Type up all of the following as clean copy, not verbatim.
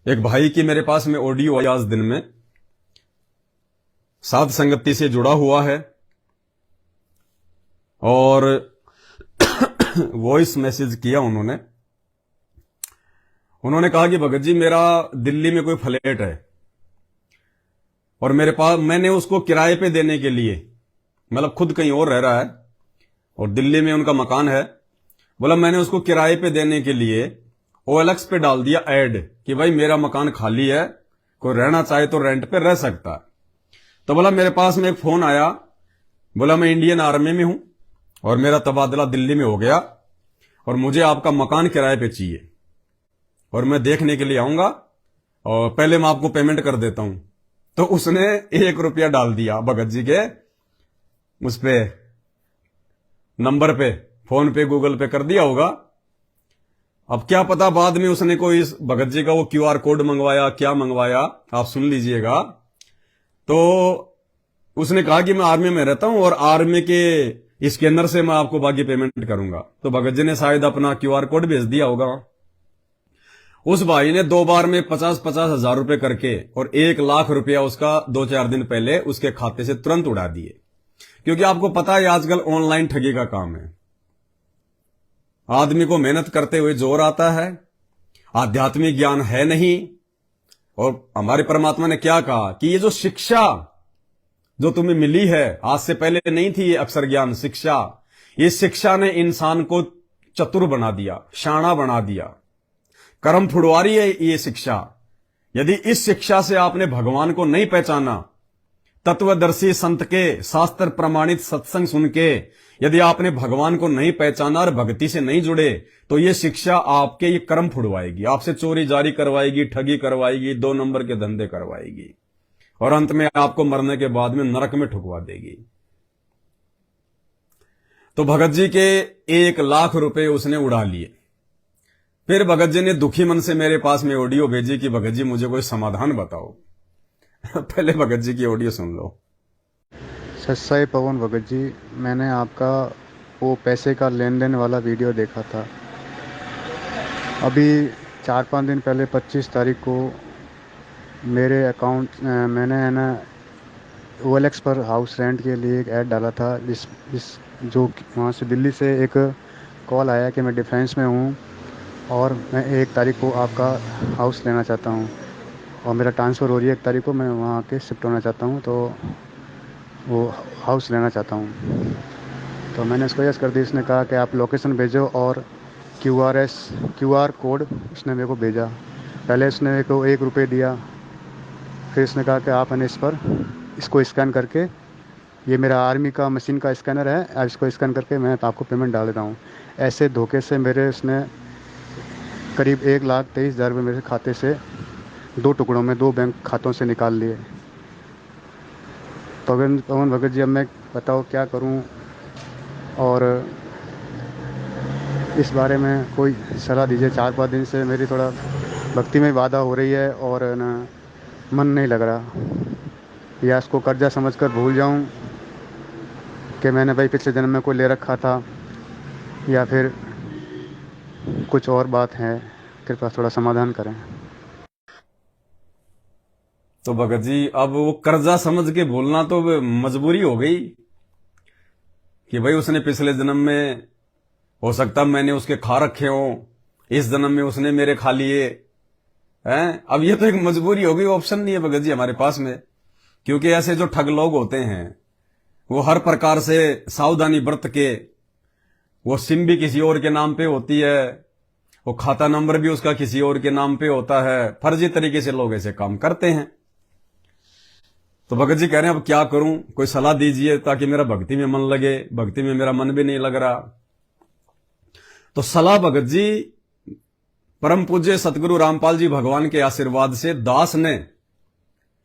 एक भाई की मेरे पास में ऑडियो आई आज दिन में, साध संगति से जुड़ा हुआ है और वॉइस मैसेज किया उन्होंने। उन्होंने कहा कि भगत जी मेरा दिल्ली में कोई फ्लैट है और मेरे पास मैंने उसको किराए पे देने के लिए, मतलब खुद कहीं और रह रहा है और दिल्ली में उनका मकान है, बोला मैंने उसको किराए पे देने के लिए OLX पे डाल दिया ऐड कि भाई मेरा मकान खाली है, कोई रहना चाहे तो रेंट पे रह सकता है। तो बोला मेरे पास में एक फोन आया, बोला मैं इंडियन आर्मी में हूं और मेरा तबादला दिल्ली में हो गया और मुझे आपका मकान किराए पे चाहिए और मैं देखने के लिए आऊंगा और पहले मैं आपको पेमेंट कर देता हूं। तो उसने 1 रुपया डाल दिया भगत जी के उस पे नंबर पे, फोन पे, गूगल पे कर दिया होगा। अब क्या पता बाद में उसने कोई इस भगत जी का वो QR कोड मंगवाया, क्या मंगवाया आप सुन लीजिएगा। तो उसने कहा कि मैं आर्मी में रहता हूं और आर्मी के स्कैनर से मैं आपको बाकी पेमेंट करूंगा। तो भगत जी ने शायद अपना QR कोड भेज दिया होगा। उस भाई ने 2 बार में 50-50 हजार रुपए करके और 1 लाख रुपया उसका 2-4 दिन पहले उसके खाते से तुरंत उड़ा दिए। क्योंकि आपको पता है आजकल ऑनलाइन ठगी का काम है। आदमी को मेहनत करते हुए जोर आता है, आध्यात्मिक ज्ञान है नहीं। और हमारे परमात्मा ने क्या कहा कि ये जो शिक्षा जो तुम्हें मिली है, आज से पहले नहीं थी ये अक्षर ज्ञान शिक्षा, ये शिक्षा ने इंसान को चतुर बना दिया, शाना बना दिया, कर्म फुड़वारी है ये शिक्षा। यदि इस शिक्षा से आपने भगवान को नहीं पहचाना, तत्वदर्शी संत के शास्त्र प्रमाणित सत्संग सुन के यदि आपने भगवान को नहीं पहचाना और भक्ति से नहीं जुड़े, तो ये शिक्षा आपके ये कर्म फुड़वाएगी, आपसे चोरी जारी करवाएगी, ठगी करवाएगी, 2 नंबर के धंधे करवाएगी और अंत में आपको मरने के बाद में नरक में ठुकवा देगी। तो भगत जी के 1 लाख रुपए उसने उड़ा लिए। फिर भगत जी ने दुखी मन से मेरे पास में ऑडियो भेजी कि भगत जी मुझे कोई समाधान बताओ। पहले भगत जी की ऑडियो सुन लो। सत्साई पवन भगत जी, मैंने आपका वो पैसे का लेन देन वाला वीडियो देखा था। अभी 4-5 दिन पहले 25 तारीख को मेरे अकाउंट मैंने है ना OLX पर हाउस रेंट के लिए एक ऐड डाला था, जिस जो वहाँ से दिल्ली से एक कॉल आया कि मैं डिफेंस में हूँ और मैं 1 तारीख को आपका हाउस लेना चाहता हूँ और मेरा ट्रांसफ़र हो रही है 1 तारीख को, मैं वहाँ के शिफ्ट होना चाहता हूँ, तो वो हाउस लेना चाहता हूँ। तो मैंने इसको यस कर दी। इसने कहा कि आप लोकेशन भेजो और QR कोड उसने मेरे को भेजा। पहले उसने मेरे को 1 रुपये दिया, फिर इसने कहा कि आप इस पर इसको स्कैन करके, ये मेरा आर्मी का मशीन का स्कैनर है, आप इसको स्कैन करके मैं आपको पेमेंट डाल देता हूँ। ऐसे धोखे से मेरे उसने करीब 1,23,000 रुपये मेरे खाते से 2 टुकड़ों में 2 बैंक खातों से निकाल लिए। पवन भगत जी, अब मैं बताओ क्या करूं और इस बारे में कोई सलाह दीजिए। 4-5 दिन से मेरी थोड़ा भक्ति में बाधा हो रही है और ना मन नहीं लग रहा, या इसको कर्जा समझकर भूल जाऊं कि मैंने भाई पिछले जन्म में कोई ले रखा था, या फिर कुछ और बात है। कृपया थोड़ा समाधान करें। तो भगत जी अब वो कर्जा समझ के भूलना तो मजबूरी हो गई कि भाई उसने पिछले जन्म में, हो सकता मैंने उसके खा रखे हो, इस जन्म में उसने मेरे खा लिए हैं। अब ये तो एक मजबूरी हो गई, ऑप्शन नहीं है भगत जी हमारे पास में। क्योंकि ऐसे जो ठग लोग होते हैं वो हर प्रकार से सावधानी बरत के, वो सिम भी किसी और के नाम पे होती है, वो खाता नंबर भी उसका किसी और के नाम पे होता है, फर्जी तरीके से लोग ऐसे काम करते हैं। तो भगत जी कह रहे हैं अब क्या करूं, कोई सलाह दीजिए ताकि मेरा भक्ति में मन लगे। भक्ति में मेरा मन भी नहीं लग रहा। तो सलाह भगत जी, परम पूज्य सतगुरु रामपाल जी भगवान के आशीर्वाद से दास ने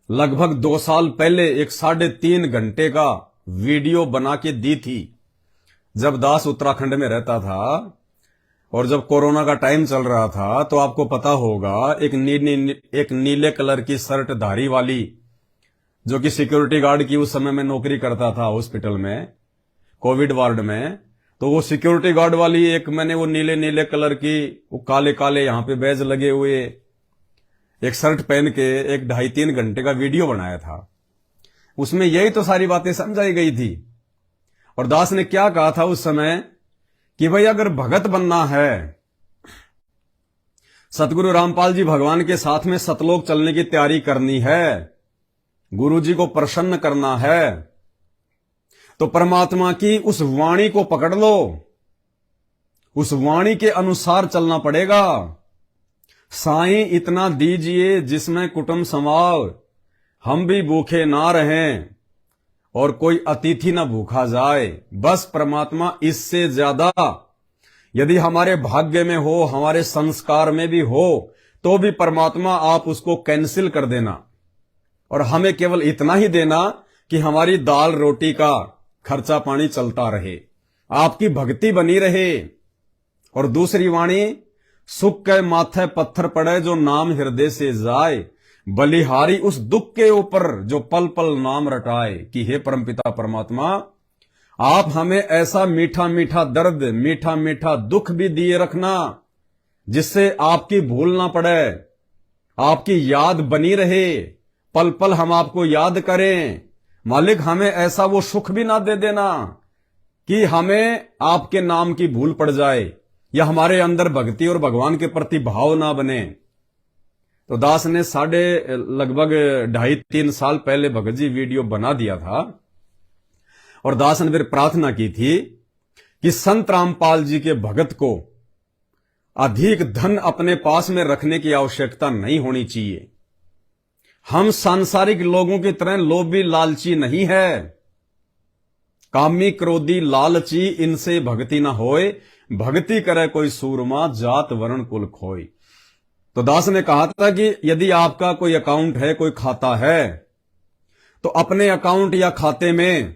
लगभग 2 साल पहले एक 3.5 घंटे का वीडियो बना के दी थी। जब दास उत्तराखंड में रहता था और जब कोरोना का टाइम चल रहा था, तो आपको पता होगा एक नीले कलर की शर्ट धारी वाली, जो कि सिक्योरिटी गार्ड की उस समय में नौकरी करता था हॉस्पिटल में, कोविड वार्ड में। तो वो सिक्योरिटी गार्ड वाली एक मैंने वो नीले नीले कलर की, वो काले काले यहां पे बैज लगे हुए, एक शर्ट पहन के एक 2.5-3 घंटे का वीडियो बनाया था। उसमें यही तो सारी बातें समझाई गई थी। और दास ने क्या कहा था उस समय कि भाई अगर भगत बनना है, सतगुरु रामपाल जी भगवान के साथ में सतलोक चलने की तैयारी करनी है, गुरु जी को प्रसन्न करना है, तो परमात्मा की उस वाणी को पकड़ लो, उस वाणी के अनुसार चलना पड़ेगा। साईं इतना दीजिए जिसमें कुटुंब समाव, हम भी भूखे ना रहें और कोई अतिथि ना भूखा जाए। बस परमात्मा इससे ज्यादा यदि हमारे भाग्य में हो, हमारे संस्कार में भी हो, तो भी परमात्मा आप उसको कैंसिल कर देना और हमें केवल इतना ही देना कि हमारी दाल रोटी का खर्चा पानी चलता रहे, आपकी भक्ति बनी रहे। और दूसरी वाणी, सुख के माथे पत्थर पड़े जो नाम हृदय से जाए, बलिहारी उस दुख के ऊपर जो पल पल नाम रटाए। कि हे परमपिता परमात्मा, आप हमें ऐसा मीठा मीठा दर्द, मीठा मीठा दुख भी दिए रखना जिससे आपकी भूल ना पड़े, आपकी याद बनी रहे, पल पल हम आपको याद करें। मालिक हमें ऐसा वो सुख भी ना दे देना कि हमें आपके नाम की भूल पड़ जाए या हमारे अंदर भक्ति और भगवान के प्रति भाव ना बने। तो दास ने लगभग 2.5-3 साल पहले भगत जी वीडियो बना दिया था और दास ने फिर प्रार्थना की थी कि संत रामपाल जी के भगत को अधिक धन अपने पास में रखने की आवश्यकता नहीं होनी चाहिए। हम सांसारिक लोगों की तरह लोभी लालची नहीं है। कामी क्रोधी लालची इनसे भक्ति ना होए, भक्ति करे कोई सूरमा, जात वर्ण कुल खोई। तो दास ने कहा था कि यदि आपका कोई अकाउंट है, कोई खाता है, तो अपने अकाउंट या खाते में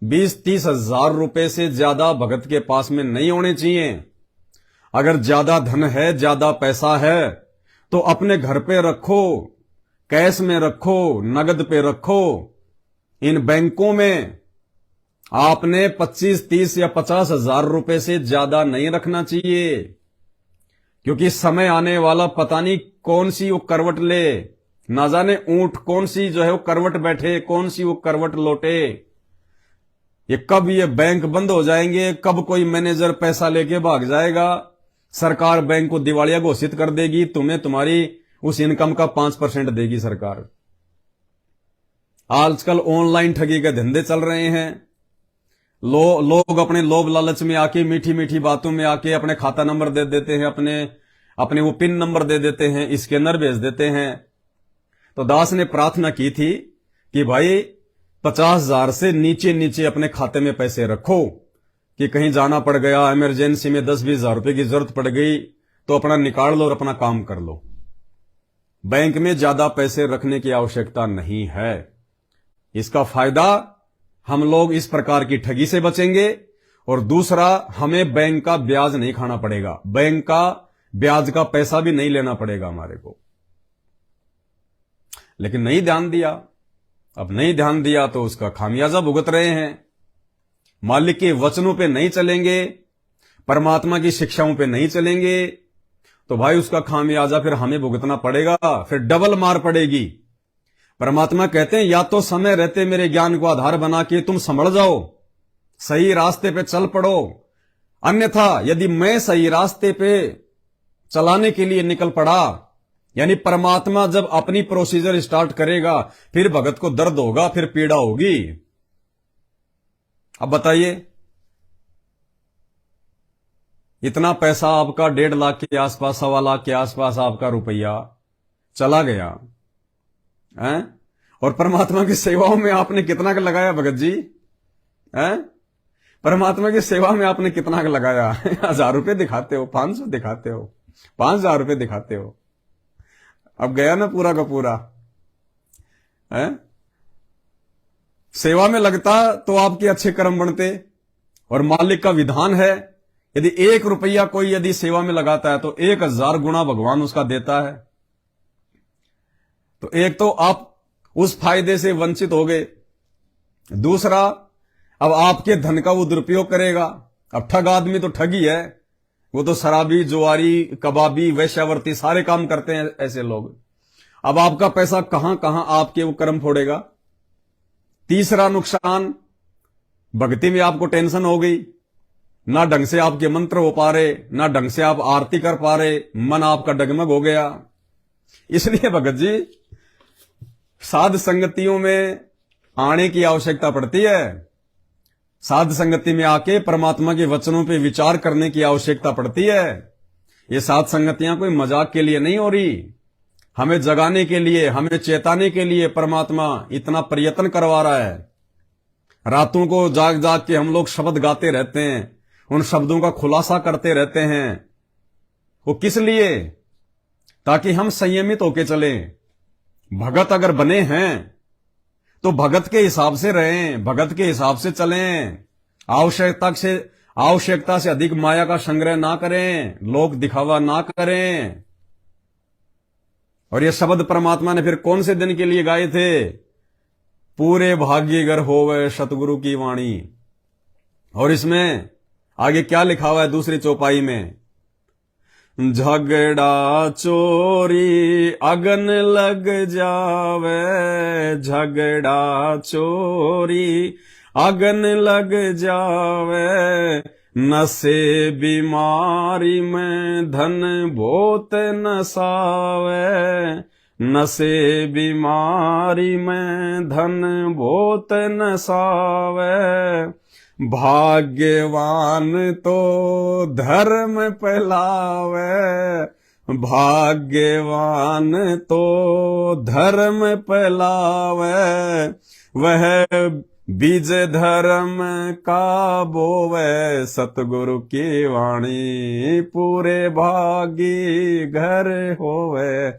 20-30 हजार रुपए से ज्यादा भगत के पास में नहीं होने चाहिए। अगर ज्यादा धन है, ज्यादा पैसा है, तो अपने घर पे रखो, कैश में रखो, नगद पे रखो। इन बैंकों में आपने 25-30 या 50 हजार रुपए से ज्यादा नहीं रखना चाहिए, क्योंकि समय आने वाला पता नहीं कौन सी वो करवट ले, ना जाने ऊंट कौन सी जो है वो करवट बैठे, कौन सी वो करवट लौटे। ये कब ये बैंक बंद हो जाएंगे, कब कोई मैनेजर पैसा लेके भाग जाएगा, सरकार बैंक को दिवालिया घोषित कर देगी, तुम्हें तुम्हारी उस इनकम का 5% देगी सरकार। आजकल ऑनलाइन ठगी के धंधे चल रहे हैं। लोग अपने लोभ लालच में आके, मीठी मीठी बातों में आके अपने खाता नंबर दे देते हैं, अपने वो पिन नंबर दे देते हैं, स्कैनर भेज देते हैं। तो दास ने प्रार्थना की थी कि भाई 50,000 से नीचे नीचे अपने खाते में पैसे रखो, कि कहीं जाना पड़ गया, इमरजेंसी में 10-20 हजार रुपए की जरूरत पड़ गई तो अपना निकाल लो और अपना काम कर लो। बैंक में ज्यादा पैसे रखने की आवश्यकता नहीं है। इसका फायदा हम लोग इस प्रकार की ठगी से बचेंगे और दूसरा, हमें बैंक का ब्याज नहीं खाना पड़ेगा, बैंक का ब्याज का पैसा भी नहीं लेना पड़ेगा हमारे को। लेकिन नहीं ध्यान दिया। अब नहीं ध्यान दिया तो उसका खामियाजा भुगत रहे हैं। मालिक के वचनों पे नहीं चलेंगे, परमात्मा की शिक्षाओं पे नहीं चलेंगे, तो भाई उसका खामियाजा फिर हमें भुगतना पड़ेगा, फिर डबल मार पड़ेगी। परमात्मा कहते हैं या तो समय रहते मेरे ज्ञान को आधार बना के तुम संभल जाओ, सही रास्ते पे चल पड़ो, अन्यथा यदि मैं सही रास्ते पे चलाने के लिए निकल पड़ा, यानी परमात्मा जब अपनी प्रोसीजर स्टार्ट करेगा, फिर भगत को दर्द होगा, फिर पीड़ा होगी। अब बताइए, इतना पैसा आपका 1.5 लाख के आसपास, 1.25 लाख के आसपास आपका रुपया चला गया है, और परमात्मा की सेवाओं में आपने कितना का लगाया भगत जी? हैं? परमात्मा की सेवा में आपने कितना का लगाया? 1000 रुपए दिखाते हो, 500 दिखाते हो, 5000 रुपए दिखाते हो। अब गया ना पूरा का पूरा। है? सेवा में लगता तो आपके अच्छे कर्म बनते, और मालिक का विधान है यदि 1 रुपया कोई यदि सेवा में लगाता है तो 1000 गुना भगवान उसका देता है। तो एक तो आप उस फायदे से वंचित हो गए, दूसरा अब आपके धन का वो दुरुपयोग करेगा। अब ठग आदमी तो ठगी है, वो तो शराबी, जुआरी, कबाबी, वैश्यावर्ती सारे काम करते हैं ऐसे लोग। अब आपका पैसा कहां कहां आपके वो कर्म फोड़ेगा। तीसरा नुकसान, भक्ति में आपको टेंशन हो गई, ना ढंग से आपके मंत्र हो पा रहे, ना ढंग से आप आरती कर पा रहे, मन आपका डगमग हो गया। इसलिए भगत जी साध संगतियों में आने की आवश्यकता पड़ती है। साध संगति में आके परमात्मा के वचनों पे विचार करने की आवश्यकता पड़ती है। ये साध संगतियां कोई मजाक के लिए नहीं हो रही, हमें जगाने के लिए, हमें चेताने के लिए परमात्मा इतना प्रयत्न करवा रहा है। रातों को जाग जाग के हम लोग शब्द गाते रहते हैं, उन शब्दों का खुलासा करते रहते हैं। वो किस लिए? ताकि हम संयमित होके चलें। भगत अगर बने हैं तो भगत के हिसाब से रहें, भगत के हिसाब से चलें। आवश्यकता से अधिक माया का संग्रह ना करें, लोक दिखावा ना करें। और ये शब्द परमात्मा ने फिर कौन से दिन के लिए गाए थे? पूरे भाग्यगर होवे सतगुरु की वाणी। और इसमें आगे क्या लिखा हुआ है दूसरी चौपाई में? झगड़ा चोरी अगन लग जावे, झगड़ा चोरी अगन लग जावे, नशे बीमारी में धन बहुत नसावे, नशे बीमारी में धन बहुत नसावे, भाग्यवान तो धर्म फैलावे, भाग्यवान तो धर्म फैलावे, वह बीज धर्म का बोवे, सतगुरु की वाणी पूरे भागी घर होवे,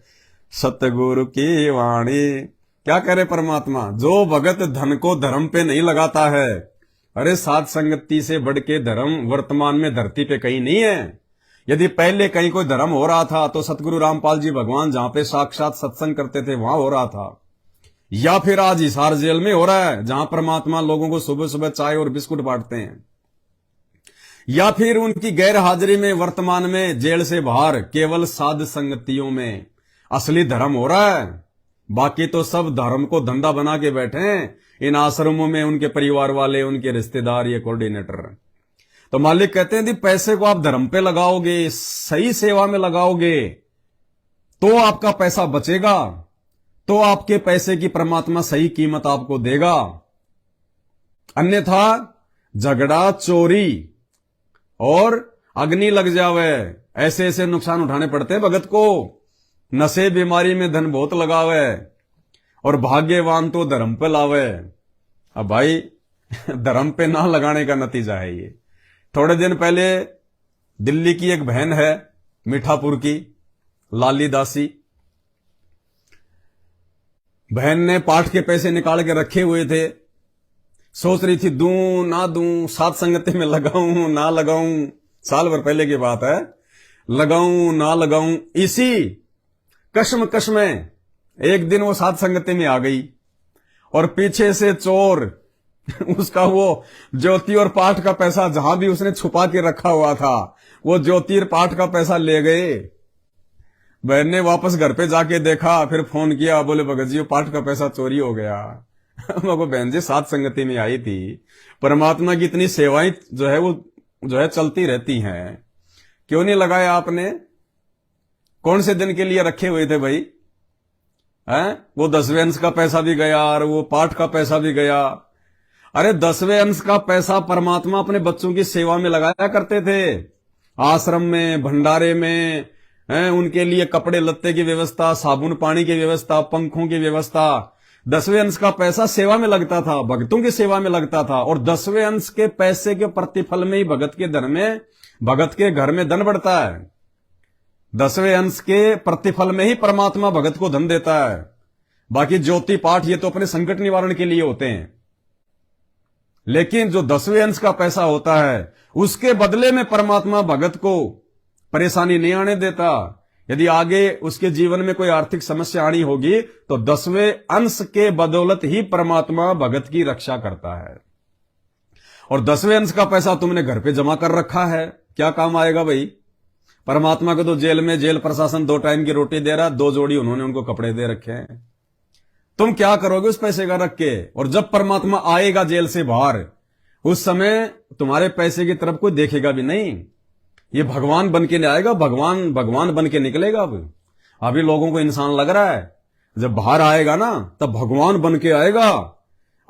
सतगुरु की वाणी। क्या करे परमात्मा? जो भगत धन को धर्म पे नहीं लगाता है, अरे साध संगति से बढ़ के धर्म वर्तमान में धरती पे कहीं नहीं है। यदि पहले कहीं कोई धर्म हो रहा था तो सतगुरु रामपाल जी भगवान जहां पे साक्षात सत्संग करते थे वहां हो रहा था, या फिर आज हिसार जेल में हो रहा है जहां परमात्मा लोगों को सुबह सुबह चाय और बिस्कुट बांटते हैं, या फिर उनकी गैर हाजिरी में वर्तमान में जेल से बाहर केवल साध संगतियों में असली धर्म हो रहा है। बाकी तो सब धर्म को धंधा बना के बैठे हैं इन आश्रमों में, उनके परिवार वाले, उनके रिश्तेदार, ये कोऑर्डिनेटर। तो मालिक कहते हैं यदि पैसे को आप धर्म पे लगाओगे, सही सेवा में लगाओगे, तो आपका पैसा बचेगा, तो आपके पैसे की परमात्मा सही कीमत आपको देगा। अन्यथा झगड़ा चोरी और अग्नि लग जावे, ऐसे ऐसे नुकसान उठाने पड़ते हैं भगत को। नशे बीमारी में धन बहुत लगावे और भाग्यवान तो धर्म पे लावे। अब भाई धर्म पे ना लगाने का नतीजा है ये। थोड़े दिन पहले दिल्ली की एक बहन है मीठापुर की, लाली दासी, बहन ने पाठ के पैसे निकाल के रखे हुए थे, सोच रही थी दूं ना दूं, साध संगति में लगाऊं ना लगाऊं, साल भर पहले की बात है, लगाऊं ना लगाऊं। इसी कश्म में एक दिन वो साध संगति में आ गई और पीछे से चोर उसका वो ज्योति और पाठ का पैसा जहां भी उसने छुपा के रखा हुआ था, वो ज्योति और पाठ का पैसा ले गए। बहन ने वापस घर पे जाके देखा, फिर फोन किया, बोले भगत जी पाठ का पैसा चोरी हो गया। मैं बहन जी साध संगति में आई थी, परमात्मा की इतनी सेवाएं जो है वो जो है चलती रहती हैं, क्यों नहीं लगाया आपने? कौन से दिन के लिए रखे हुए थे भाई? हैं? वो 10वें अंश का पैसा भी गया और वो पाठ का पैसा भी गया। अरे 10वें अंश का पैसा परमात्मा अपने बच्चों की सेवा में लगाया करते थे, आश्रम में, भंडारे में, उनके लिए कपड़े लत्ते की व्यवस्था, साबुन पानी की व्यवस्था, पंखों की व्यवस्था। 10वें अंश का पैसा सेवा में लगता था, भक्तों की सेवा में लगता था। और 10वें अंश के पैसे के प्रतिफल में ही भगत के घर में धन बढ़ता है। 10वें अंश के प्रतिफल में ही परमात्मा भगत को धन देता है। बाकी ज्योति पाठ ये तो अपने संकट निवारण के लिए होते हैं, लेकिन जो 10वें अंश का पैसा होता है उसके बदले में परमात्मा भगत को परेशानी नहीं आने देता। यदि आगे उसके जीवन में कोई आर्थिक समस्या आनी होगी तो 10वें अंश के बदौलत ही परमात्मा भगत की रक्षा करता है। और 10वें अंश का पैसा तुमने घर पे जमा कर रखा है, क्या काम आएगा भाई? परमात्मा को तो जेल में जेल प्रशासन 2 टाइम की रोटी दे रहा, 2 जोड़ी उन्होंने उनको कपड़े दे रखे हैं। तुम क्या करोगे उस पैसे का रख के? और जब परमात्मा आएगा जेल से बाहर, उस समय तुम्हारे पैसे की तरफ कोई देखेगा भी नहीं। ये भगवान बन के आएगा, भगवान बन के निकलेगा। अब अभी लोगों को इंसान लग रहा है, जब बाहर आएगा ना तब भगवान बन के आएगा।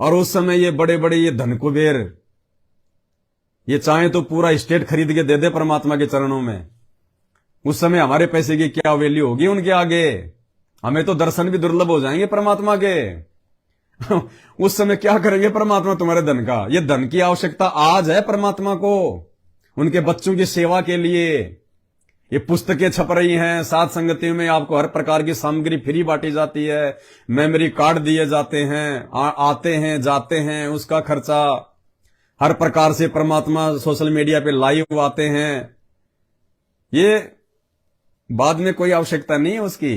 और उस समय ये बड़े बड़े ये धन कुबेर, ये चाहे तो पूरा स्टेट खरीद के दे दे परमात्मा के चरणों में। उस समय हमारे पैसे की क्या वैल्यू होगी उनके आगे? हमें तो दर्शन भी दुर्लभ हो जाएंगे परमात्मा के। उस समय क्या करेंगे परमात्मा तुम्हारे धन का? ये धन की आवश्यकता आज है परमात्मा को, उनके बच्चों की सेवा के लिए। ये पुस्तकें छप रही हैं, साथ संगति में आपको हर प्रकार की सामग्री फ्री बांटी जाती है, मेमोरी कार्ड दिए जाते हैं, आते हैं जाते हैं, उसका खर्चा हर प्रकार से परमात्मा सोशल मीडिया पे लाइव आते हैं। ये बाद में कोई आवश्यकता नहीं है उसकी।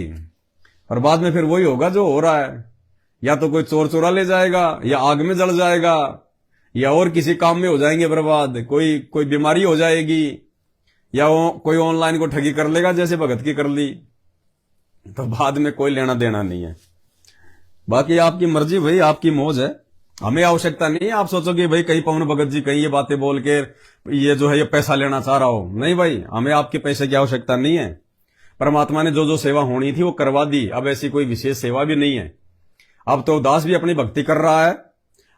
और बाद में फिर वही होगा जो हो रहा है, या तो कोई चोर चोरा ले जाएगा, या आग में जल जाएगा, या और किसी काम में हो जाएंगे बर्बाद, कोई बीमारी हो जाएगी, या कोई ऑनलाइन को ठगी कर लेगा जैसे भगत की कर ली। तो बाद में कोई लेना देना नहीं है। बाकी आपकी मर्जी भाई, आपकी मौज है, हमें आवश्यकता नहीं है। आप सोचो कि भाई कहीं पवन भगत जी कहीं ये बातें बोल के ये जो है ये पैसा लेना चाह रहा हो, नहीं भाई, हमें आपके पैसे की आवश्यकता नहीं है। परमात्मा ने जो जो सेवा होनी थी वो करवा दी, अब ऐसी कोई विशेष सेवा भी नहीं है। अब तो दास भी अपनी भक्ति कर रहा है,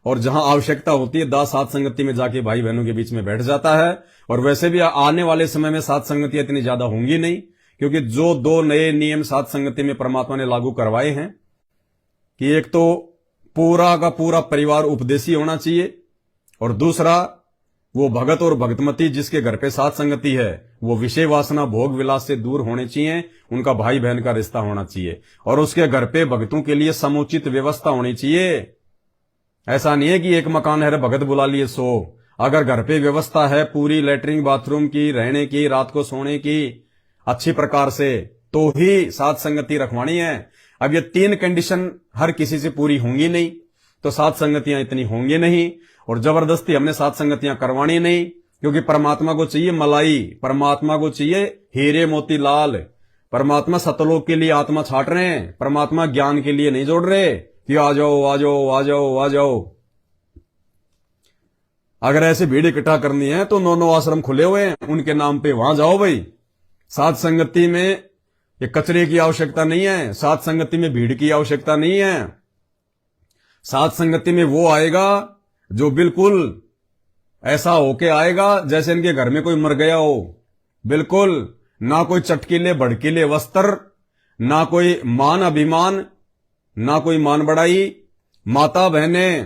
और जहां आवश्यकता होती है दास साथ संगति में जाके भाई बहनों के बीच में बैठ जाता है। और वैसे भी आने वाले समय में साथ संगतियां इतनी ज्यादा होंगी नहीं, क्योंकि जो 2 नए नियम साथ संगति में परमात्मा ने लागू करवाए हैं कि एक तो पूरा का पूरा परिवार उपदेशी होना चाहिए, और दूसरा वो भगत और भगतमती जिसके घर पे साथ संगति है वो विषय वासना भोग विलास से दूर होने चाहिए, उनका भाई बहन का रिश्ता होना चाहिए, और उसके घर पे भगतों के लिए समुचित व्यवस्था होनी चाहिए। ऐसा नहीं है कि एक मकान है भगत बुला लिए 100। अगर घर पे व्यवस्था है पूरी लैट्रिन बाथरूम की, रहने की, रात को सोने की अच्छी प्रकार से, तो ही साथ संगति रखवानी है। अब ये 3 कंडीशन हर किसी से पूरी होंगी नहीं तो साथ संगतियां इतनी होंगी नहीं, और जबरदस्ती हमने साथ संगतियां करवानी नहीं, क्योंकि परमात्मा को चाहिए मलाई, परमात्मा को चाहिए हीरे मोती लाल। परमात्मा सतलोक के लिए आत्मा छाट रहे हैं, परमात्मा ज्ञान के लिए नहीं जोड़ रहे कि आ जाओ आ जाओ आ जाओ आ जाओ। अगर ऐसे भीड़ इकट्ठा करनी है तो 9 आश्रम खुले हुए हैं, उनके नाम पे वहां जाओ भाई। साथ संगति में ये कचरे की आवश्यकता नहीं है, साथ संगति में भीड़ की आवश्यकता नहीं है। साथ संगति में वो आएगा जो बिल्कुल ऐसा होके आएगा जैसे इनके घर में कोई मर गया हो। बिल्कुल ना कोई चटकीले भड़कीले वस्त्र, ना कोई मान अभिमान, ना कोई मान बढ़ाई। माता बहने,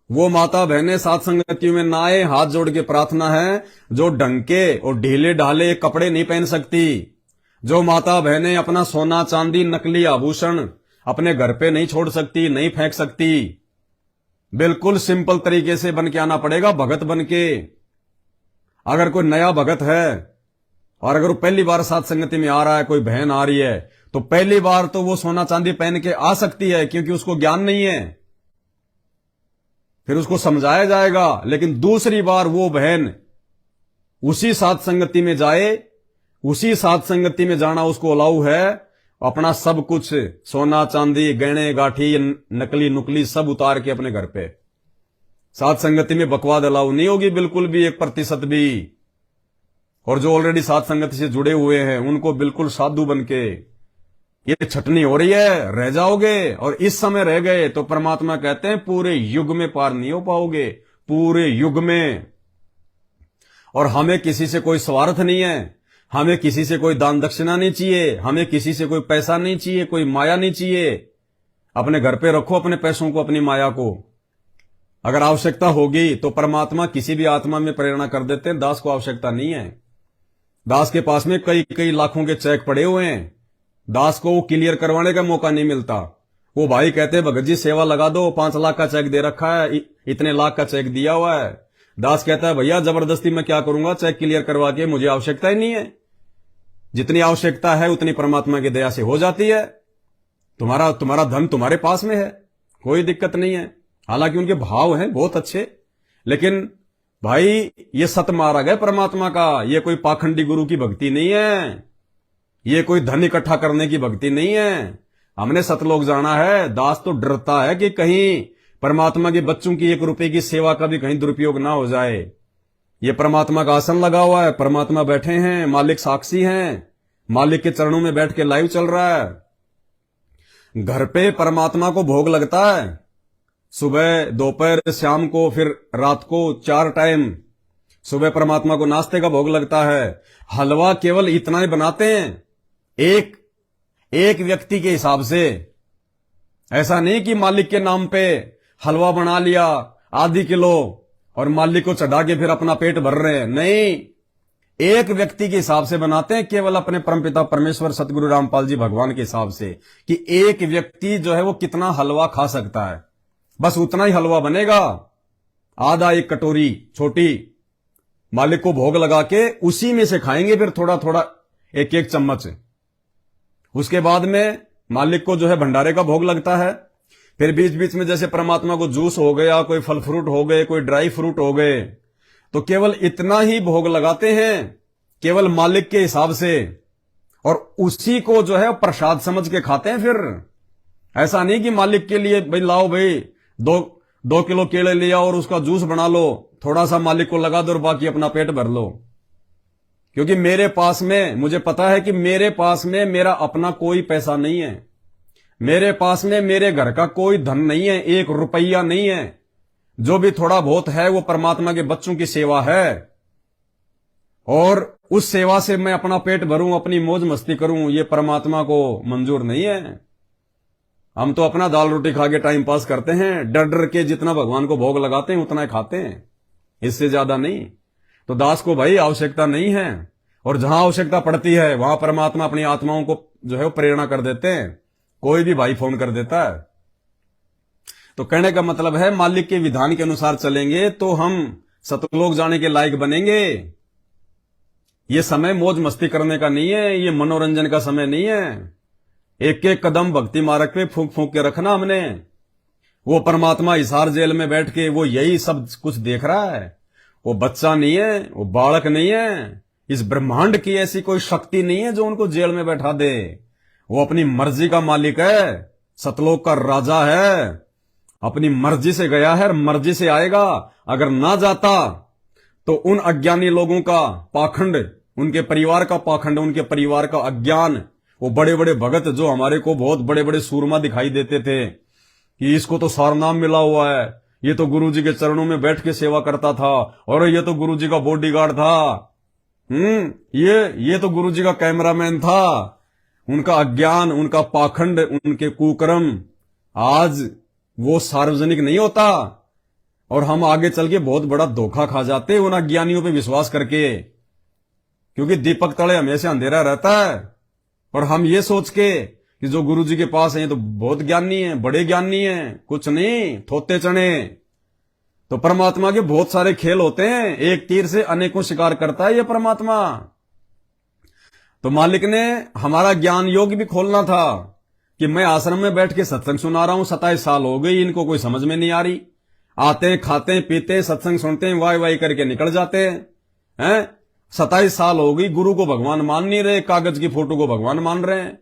वो माता बहने साथ संगति में ना आए, हाथ जोड़ के प्रार्थना है, जो ढंके और ढीले ढाले कपड़े नहीं पहन सकती। जो माता बहने अपना सोना चांदी नकली आभूषण अपने घर पे नहीं छोड़ सकती, नहीं फेंक सकती। बिल्कुल सिंपल तरीके से बन के आना पड़ेगा, भगत बन के। अगर कोई नया भगत है और अगर वो पहली बार साथ संगति में आ रहा है, कोई बहन आ रही है, तो पहली बार तो वो सोना चांदी पहन के आ सकती है क्योंकि उसको ज्ञान नहीं है, फिर उसको समझाया जाएगा। लेकिन दूसरी बार वो बहन उसी साथ संगति में जाए, उसी साथ संगति में जाना उसको अलाउ है। अपना सब कुछ सोना चांदी गहने गाठी नकली नुकली सब उतार के अपने घर पे। साथ संगति में बकवाद अलाउ नहीं होगी बिल्कुल भी, 1% भी। और जो ऑलरेडी साथ संगति से जुड़े हुए हैं उनको बिल्कुल साधु बन के, ये छटनी हो रही है, रह जाओगे। और इस समय रह गए तो परमात्मा कहते हैं पूरे युग में पार नहीं हो पाओगे, पूरे युग में। और हमें किसी से कोई स्वार्थ नहीं है, हमें किसी से कोई दान दक्षिणा नहीं चाहिए, हमें किसी से कोई पैसा नहीं चाहिए, कोई माया नहीं चाहिए। अपने घर पे रखो अपने पैसों को, अपनी माया को। अगर आवश्यकता होगी तो परमात्मा किसी भी आत्मा में प्रेरणा कर देते हैं, दास को आवश्यकता नहीं है। दास के पास में कई कई लाखों के चेक पड़े हुए हैं, दास को वो क्लियर करवाने का मौका नहीं मिलता। वो भाई कहते हैं भगत जी सेवा लगा दो, 5 लाख का चेक दे रखा है, इतने लाख का चेक दिया हुआ है। दास कहता है भैया जबरदस्ती मैं क्या करूंगा, चेक क्लियर करवा के, मुझे आवश्यकता ही नहीं है। जितनी आवश्यकता है उतनी परमात्मा की दया से हो जाती है। तुम्हारा धन तुम्हारे पास में है, कोई दिक्कत नहीं है। हालांकि उनके भाव हैं बहुत अच्छे, लेकिन भाई ये सतमार्ग है परमात्मा का, ये कोई पाखंडी गुरु की भक्ति नहीं है, ये कोई धन इकट्ठा करने की भक्ति नहीं है। हमने सतलोक जाना है। दास तो डरता है कि कहीं परमात्मा के बच्चों की 1 रुपए की सेवा का भी कहीं दुरुपयोग ना हो जाए। ये परमात्मा का आसन लगा हुआ है, परमात्मा बैठे हैं, मालिक साक्षी हैं, मालिक के चरणों में बैठ के लाइव चल रहा है। घर पे परमात्मा को भोग लगता है, सुबह दोपहर शाम को फिर रात को 4 टाइम। सुबह परमात्मा को नाश्ते का भोग लगता है। हलवा केवल इतना ही बनाते हैं, एक व्यक्ति के हिसाब से। ऐसा नहीं कि मालिक के नाम पे हलवा बना लिया आधी किलो और मालिक को चढ़ा के फिर अपना पेट भर रहे हैं। नहीं, एक व्यक्ति के हिसाब से बनाते हैं, केवल अपने परमपिता परमेश्वर सतगुरु रामपाल जी भगवान के हिसाब से कि एक व्यक्ति जो है वो कितना हलवा खा सकता है। बस उतना ही हलवा बनेगा, आधा 1 कटोरी छोटी, मालिक को भोग लगा के उसी में से खाएंगे, फिर थोड़ा थोड़ा 1-1 चम्मच। उसके बाद में मालिक को जो है भंडारे का भोग लगता है। फिर बीच बीच में जैसे परमात्मा को जूस हो गया, कोई फल फ्रूट हो गए, कोई ड्राई फ्रूट हो गए, तो केवल इतना ही भोग लगाते हैं, केवल मालिक के हिसाब से, और उसी को जो है प्रसाद समझ के खाते हैं। फिर ऐसा नहीं कि मालिक के लिए भाई लाओ भाई 2 किलो केले लिया और उसका जूस बना लो, थोड़ा सा मालिक को लगा दो और बाकी अपना पेट भर लो। क्योंकि मेरे पास में, मुझे पता है कि मेरे पास में मेरा अपना कोई पैसा नहीं है, मेरे पास में मेरे घर का कोई धन नहीं है, 1 रुपया नहीं है। जो भी थोड़ा बहुत है वो परमात्मा के बच्चों की सेवा है, और उस सेवा से मैं अपना पेट भरूं, अपनी मौज मस्ती करूं, ये परमात्मा को मंजूर नहीं है। हम तो अपना दाल रोटी खा के टाइम पास करते हैं, डर डर के जितना भगवान को भोग लगाते हैं उतना ही खाते हैं, इससे ज्यादा नहीं। तो दास को भाई आवश्यकता नहीं है, और जहां आवश्यकता पड़ती है वहां परमात्मा अपनी आत्माओं को जो है वो प्रेरणा कर देते हैं। कोई भी भाई फोन कर देता है। तो कहने का मतलब है मालिक के विधान के अनुसार चलेंगे तो हम सतलोक जाने के लायक बनेंगे। ये समय मौज मस्ती करने का नहीं है, ये मनोरंजन का समय नहीं है। 1-1 कदम भक्ति मार्ग पे फूंक फूंक के रखना हमने। वो परमात्मा हिसार जेल में बैठ के वो यही सब कुछ देख रहा है। वो बच्चा नहीं है, वो बालक नहीं है, इस ब्रह्मांड की ऐसी कोई शक्ति नहीं है जो उनको जेल में बैठा दे। वो अपनी मर्जी का मालिक है, सतलोक का राजा है, अपनी मर्जी से गया है और मर्जी से आएगा। अगर ना जाता तो उन अज्ञानी लोगों का पाखंड, उनके परिवार का पाखंड, उनके परिवार का अज्ञान, वो बड़े बड़े भगत जो हमारे को बहुत बड़े बड़े सूरमा दिखाई देते थे कि इसको तो सारनाम मिला हुआ है, ये तो गुरुजी के चरणों में बैठ के सेवा करता था, और ये तो गुरुजी का बॉडीगार्ड था, ये तो गुरुजी का कैमरामैन था। उनका अज्ञान, उनका पाखंड, उनके कुकर्म आज वो सार्वजनिक नहीं होता, और हम आगे चल के बहुत बड़ा धोखा खा जाते उन अज्ञानियों पे विश्वास करके। क्योंकि दीपक तले हमेशा अंधेरा रहता है, और हम ये सोच के कि जो गुरुजी के पास है तो बहुत ज्ञानी है, बड़े ज्ञानी है, कुछ नहीं, थोते चने। तो परमात्मा के बहुत सारे खेल होते हैं, एक तीर से अनेकों शिकार करता है ये परमात्मा। तो मालिक ने हमारा ज्ञान योग भी खोलना था कि मैं आश्रम में बैठ के सत्संग सुना रहा हूं, 27 साल हो गई, इनको कोई समझ में नहीं आ रही। आते हैं, खाते हैं, पीते हैं, सत्संग सुनते हैं, वाई वाई करके निकल जाते हैं। 27 साल हो गई, गुरु को भगवान मान नहीं रहे, कागज की फोटो को भगवान मान रहे हैं।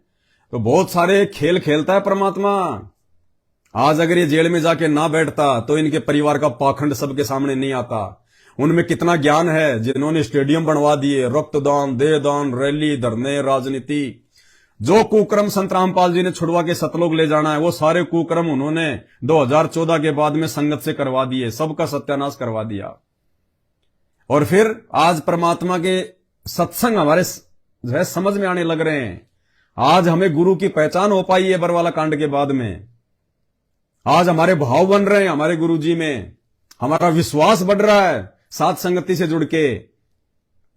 तो बहुत सारे खेल खेलता है परमात्मा। आज अगर ये जेल में जाके ना बैठता तो इनके परिवार का पाखंड सबके सामने नहीं आता। उनमें कितना ज्ञान है, जिन्होंने स्टेडियम बनवा दिए, रक्तदान, देहदान, रैली, धरने, राजनीति। जो कुक्रम संत रामपाल जी ने छुड़वा के सतलोक ले जाना है, वो सारे कुक्रम उन्होंने 2014 के बाद में संगत से करवा दिए, सबका सत्यानाश करवा दिया। और फिर आज परमात्मा के सत्संग हमारे जो है समझ में आने लग रहे हैं। आज हमें गुरु की पहचान हो पाई है बरवाला कांड के बाद में। आज हमारे भाव बन रहे हैं हमारे गुरु जी में, हमारा विश्वास बढ़ रहा है साथ संगति से जुड़ के।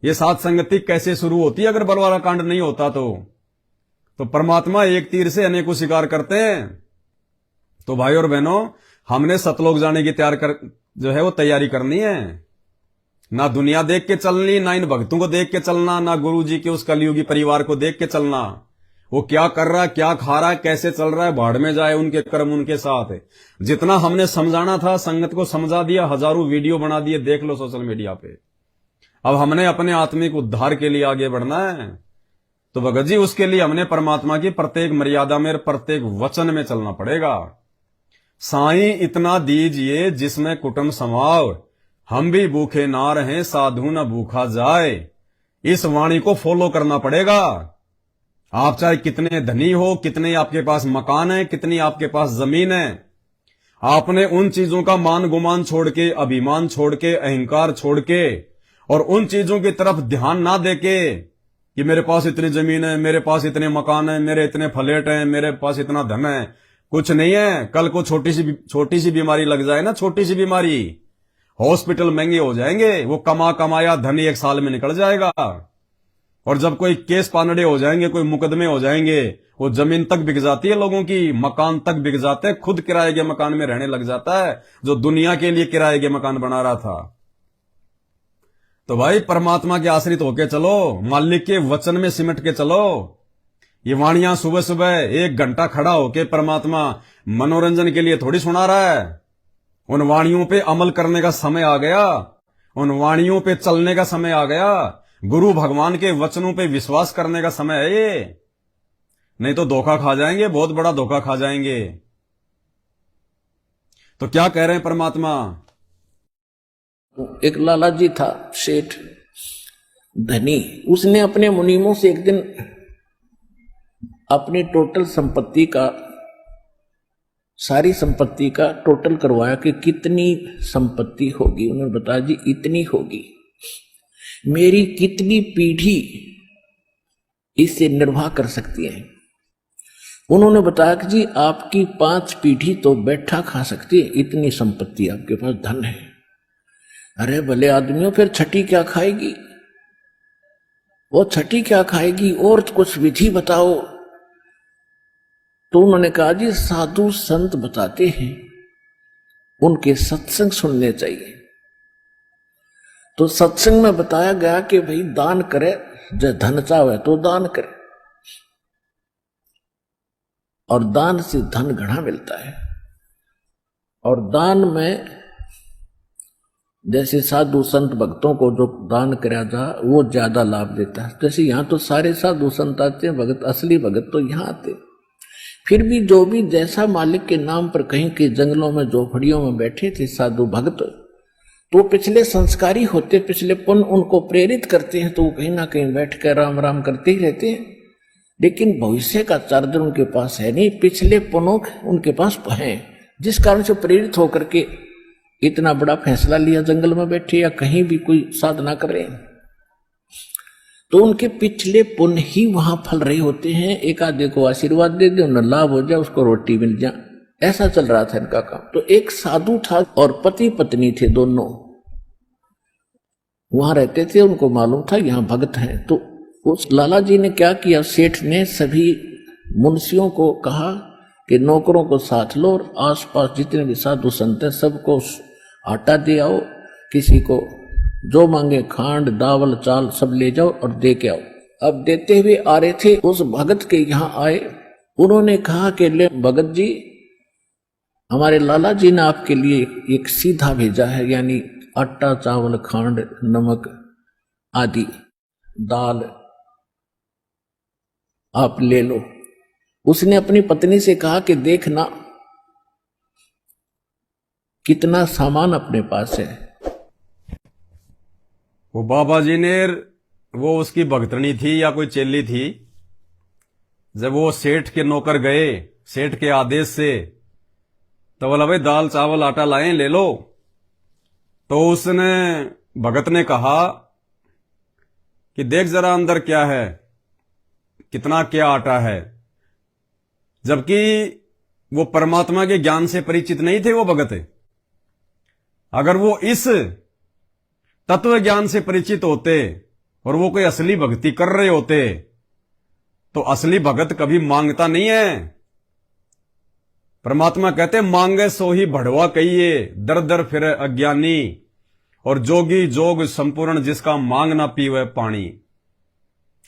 ये साथ संगति कैसे शुरू होती है अगर बरवाला कांड नहीं होता तो परमात्मा एक तीर से अनेकों शिकार करते हैं। तो भाई और बहनों, हमने सतलोक जाने की जो है वो तैयारी करनी है। ना दुनिया देख के चलनी, ना इन भक्तों को देख के चलना, ना गुरु जी के उस कलयुगी परिवार को देख के चलना। वो क्या कर रहा है, क्या खा रहा है, कैसे चल रहा है, भाड़ में जाए, उनके कर्म उनके साथ है। जितना हमने समझाना था संगत को समझा दिया, हजारों वीडियो बना दिए, देख लो सोशल मीडिया पे। अब हमने अपने आत्मिक उद्धार के लिए आगे बढ़ना है, तो भगत जी उसके लिए हमने परमात्मा की प्रत्येक मर्यादा में, प्रत्येक वचन में चलना पड़ेगा। साईं इतना दीजिए जिसमें कुटुंब समाव, हम भी भूखे ना रहें साधु न भूखा जाए। इस वाणी को फॉलो करना पड़ेगा। आप चाहे कितने धनी हो, कितने आपके पास मकान है, कितनी आपके पास जमीन है, आपने उन चीजों का मान गुमान छोड़ के, अभिमान छोड़ के, अहंकार छोड़ के, और उन चीजों की तरफ ध्यान ना देके कि मेरे पास इतनी जमीन है, मेरे पास इतने मकान है, मेरे इतने फ्लैट हैं, मेरे पास इतना धन है, कुछ नहीं है। कल को छोटी सी बीमारी लग जाए ना, छोटी सी बीमारी, हॉस्पिटल महंगे हो जाएंगे। वो कमाया धन 1 साल में निकल जाएगा। और जब कोई केस पानडे हो जाएंगे, कोई मुकदमे हो जाएंगे, वो जमीन तक बिक जाती है लोगों की, मकान तक बिक जाते हैं, खुद किराए के मकान में रहने लग जाता है जो दुनिया के लिए किराए के मकान बना रहा था। तो भाई परमात्मा के आश्रित होके चलो, मालिक के वचन में सिमट के चलो। ये वाणियां सुबह सुबह 1 घंटा खड़ा होके परमात्मा मनोरंजन के लिए थोड़ी सुना रहा है। उन वाणियों पे अमल करने का समय आ गया, उन वाणियों पे चलने का समय आ गया, गुरु भगवान के वचनों पे विश्वास करने का समय है ये। नहीं तो धोखा खा जाएंगे, बहुत बड़ा धोखा खा जाएंगे। तो क्या कह रहे हैं परमात्मा? एक लाला जी था सेठ धनी, उसने अपने मुनीमों से एक दिन अपनी टोटल संपत्ति का, सारी संपत्ति का टोटल करवाया कि कितनी संपत्ति होगी। उन्होंने बताया जी इतनी होगी, मेरी कितनी पीढ़ी इससे निर्वाह कर सकती है। उन्होंने बताया कि जी आपकी 5 पीढ़ी तो बैठा खा सकती है, इतनी संपत्ति आपके पास धन है। अरे भले आदमियों, फिर छठी क्या खाएगी? वो छठी क्या खाएगी? और कुछ विधि बताओ। तो उन्होंने कहा जी साधु संत बताते हैं, उनके सत्संग सुनने चाहिए। तो सत्संग में बताया गया कि भाई दान करे, जो धन चाहे तो दान करे, और दान से धन घना मिलता है। और दान में जैसे साधु संत भक्तों को जो दान करा जा वो ज्यादा लाभ देता है। जैसे यहाँ तो सारे साधु संत आते हैं, भगत, असली भगत तो यहाँ आते। फिर भी जो भी जैसा मालिक के नाम पर कहीं के जंगलों में झोपड़ियों में बैठे थे साधु भक्त, तो पिछले संस्कारी होते, पिछले पुण्य उनको प्रेरित करते हैं, तो वो कहीं ना कहीं बैठ कर राम राम करते ही रहते हैं। लेकिन भविष्य का चार्जर उनके पास है नहीं, पिछले पुण्य उनके पास हैं, जिस कारण से प्रेरित होकर के इतना बड़ा फैसला लिया, जंगल में बैठे या कहीं भी कोई साधना कर रहे हैं। तो उनके पिछले पुण्य ही वहां फल रहे होते हैं। एक आधे को आशीर्वाद दे दे, उन्हें लाभ हो जाए, उसको रोटी मिल जाए, ऐसा चल रहा था इनका काम। तो एक साधु था और पति पत्नी थे, दोनों वहां रहते थे। उनको मालूम था यहाँ भगत हैं। तो उस लाला जी ने क्या किया, सेठ ने सभी मुंशियों को कहा कि नौकरों को साथ लो और आसपास जितने भी साधु संत हैं सबको आटा दे आओ, किसी को जो मांगे खांड दावल चाल सब ले जाओ और दे के आओ। अब देते हुए आ रहे थे, उस भगत के यहाँ आए। उन्होंने कहा कि ले भगत जी, हमारे लाला जी ने आपके लिए एक सीधा भेजा है, यानी आटा चावल खांड नमक आदि दाल आप ले लो। उसने अपनी पत्नी से कहा कि देखना कितना सामान अपने पास है। वो बाबा जी ने, वो उसकी भगतनी थी या कोई चेली थी, जब वो सेठ के नौकर गए सेठ के आदेश से, तो बोला भाई दाल चावल आटा लाएं, ले लो। तो उसने भगत ने कहा कि देख जरा अंदर क्या है, कितना क्या आटा है। जबकि वो परमात्मा के ज्ञान से परिचित नहीं थे वो भगत। अगर वो इस तत्व ज्ञान से परिचित होते और वो कोई असली भक्ति कर रहे होते, तो असली भगत कभी मांगता नहीं है। परमात्मा कहते मांगे सो ही बढ़वा कहिए, दर दर फिरे अज्ञानी, और जोगी जोग संपूर्ण जिसका मांग ना पीवे पानी।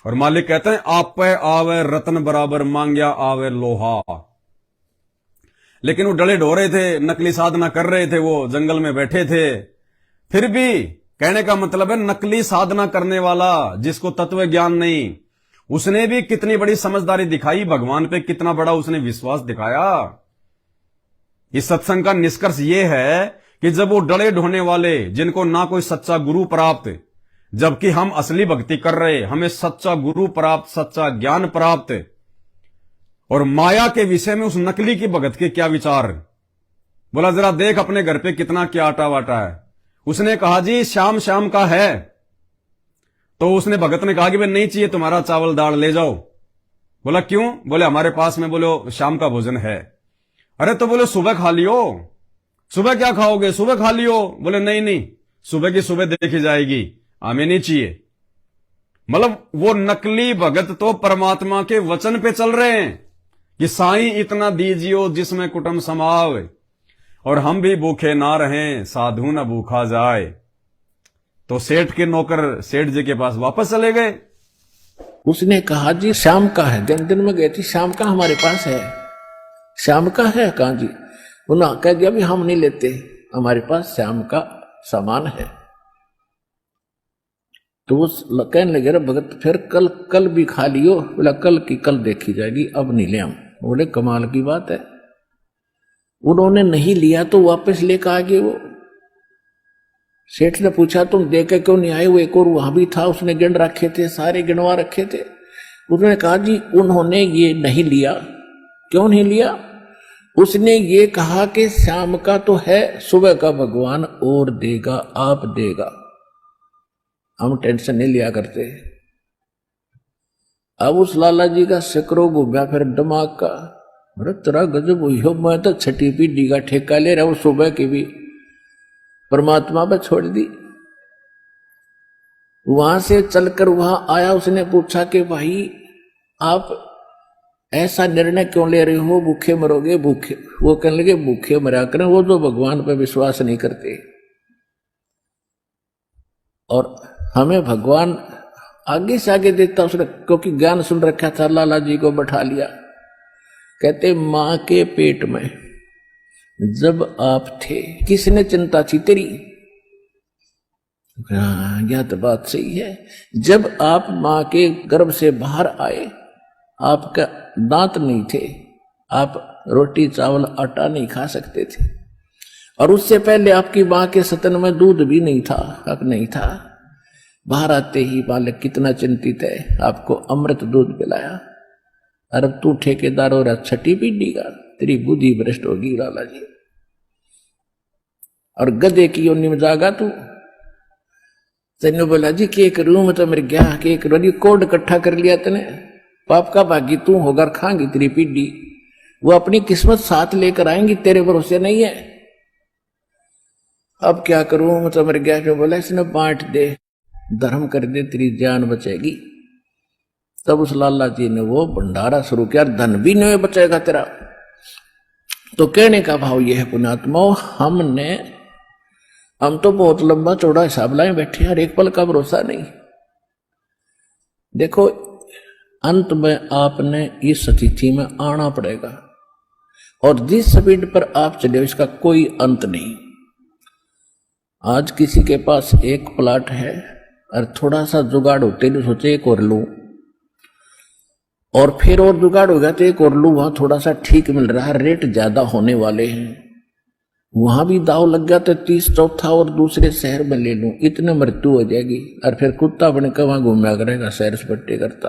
और मालिक कहते हैं आप पे आवे रतन बराबर मांग्या आवे लोहा। लेकिन वो डले ढो थे, नकली साधना कर रहे थे, वो जंगल में बैठे थे। फिर भी कहने का मतलब है नकली साधना करने वाला जिसको तत्व ज्ञान नहीं, उसने भी कितनी बड़ी समझदारी दिखाई, भगवान पे कितना बड़ा उसने विश्वास दिखाया। इस सत्संग का निष्कर्ष ये है कि जब वो डले ढोने वाले जिनको ना कोई सच्चा गुरु प्राप्त, जबकि हम असली भक्ति कर रहे, हमें सच्चा गुरु प्राप्त, सच्चा ज्ञान प्राप्त, और माया के विषय में उस नकली की भगत के क्या विचार। बोला जरा देख अपने घर पे कितना क्या आटा वाटा है। उसने कहा जी शाम शाम का है। तो उसने भगत ने कहा कि भाई नहीं चाहिए तुम्हारा चावल दाल ले जाओ। बोला क्यों? बोले हमारे पास में बोलो शाम का भोजन है। अरे तो बोले सुबह खा लियो। सुबह क्या खाओगे? सुबह खा लियो। बोले नहीं नहीं, सुबह की सुबह देखी जाएगी, हमें नहीं चाहिए। मतलब वो नकली भगत तो परमात्मा के वचन पे चल रहे हैं कि साईं इतना दीजियो जिसमें कुटुंब समावे, और हम भी भूखे ना रहें साधु न भूखा जाए। तो सेठ के नौकर सेठ जी के पास वापस चले गए। उसने कहा जी शाम का है, दिन में गए थे, शाम का हमारे पास है। शाम का है कहा जी? उन्होंने कह दिया भी हम नहीं लेते, हमारे पास शाम का सामान है। तो वो कहने लगे भगत फिर कल भी खा लियो। बोला कल की कल देखी जाएगी, अब नहीं ले हम। बोले कमाल की बात है। उन्होंने नहीं लिया तो वापस लेकर आ गए वो। सेठ ने पूछा तुम दे के क्यों नहीं आए? वो एक और वहां भी था, उसने गिन रखे थे, सारे गिनवा रखे थे। उन्होंने कहा जी उन्होंने ये नहीं लिया। क्यों नहीं लिया? उसने ये कहा कि शाम का तो है, सुबह का भगवान और देगा, आप देगा, हम टेंशन नहीं लिया करते। अब उस लाला जी का सिकरो घूमया फिर दिमाग का। अरे तेरा गजब हुई हो, मैं तो छठी पीढ़ी का ठेका ले रहा हूं, सुबह की भी परमात्मा पर छोड़ दी। वहां से चलकर वहां आया, उसने पूछा कि भाई आप ऐसा निर्णय क्यों ले रहे हो, भूखे मरोगे? भूखे, वो कहने लगे भूखे मरा करें वो जो भगवान पर विश्वास नहीं करते। और हमें भगवान आगे से आगे देता उसने, क्योंकि ज्ञान सुन रखा था। लाला जी को बैठा लिया, कहते मां के पेट में जब आप थे किसने चिंता थी तेरी? हाँ यह तो बात सही है। जब आप मां के गर्भ से बाहर आए आपका दांत नहीं थे, आप रोटी चावल आटा नहीं खा सकते थे, और उससे पहले आपकी मां के स्तन में दूध भी नहीं था, हक नहीं था। बाहर आते ही बालक कितना चिंतित है, आपको अमृत दूध पिलाया। अरे तू ठेकेदार हो रहा छठी पीढ़ी का, तेरी बुद्धि भ्रष्ट होगी लाला जी। और गधे की योनि में जागा तू। तेने बोला जी के करूं मैं तो मेरे गया के करूं, कोड इकट्ठा कर लिया तने, पाप का भागी तू होकर खाएंगी तेरी पीढ़ी। वो अपनी किस्मत साथ लेकर आएंगी, तेरे भरोसे नहीं है। अब क्या करूं मैं तो मेरे गया। जो बोला इसने बांट दे, धर्म कर दे, तेरी जान बचेगी। तब उस लाला जी ने वो भंडारा शुरू किया, धन भी नहीं बचेगा तेरा। तो कहने का भाव यह है पुण्यात्मा, हम तो बहुत लंबा चौड़ा हिसाब लाए बैठे, हर एक पल का भरोसा नहीं। देखो अंत में आपने इस स्थिति में आना पड़ेगा, और जिस स्पीड पर आप चले इसका कोई अंत नहीं। आज किसी के पास एक प्लाट है और थोड़ा सा जुगाड़ होते नहीं सोचे एक और लूं, और फिर और जुगाड़ हो गया तो एक और लूं, वहां थोड़ा सा ठीक मिल रहा है, रेट ज्यादा होने वाले हैं, वहां भी दाव लग गया तो 30 चौथा और दूसरे शहर में ले लूं, इतने मृत्यु हो जाएगी। और फिर कुत्ता बने के वहां घूमया करेगा, सैर सपट्टे करता।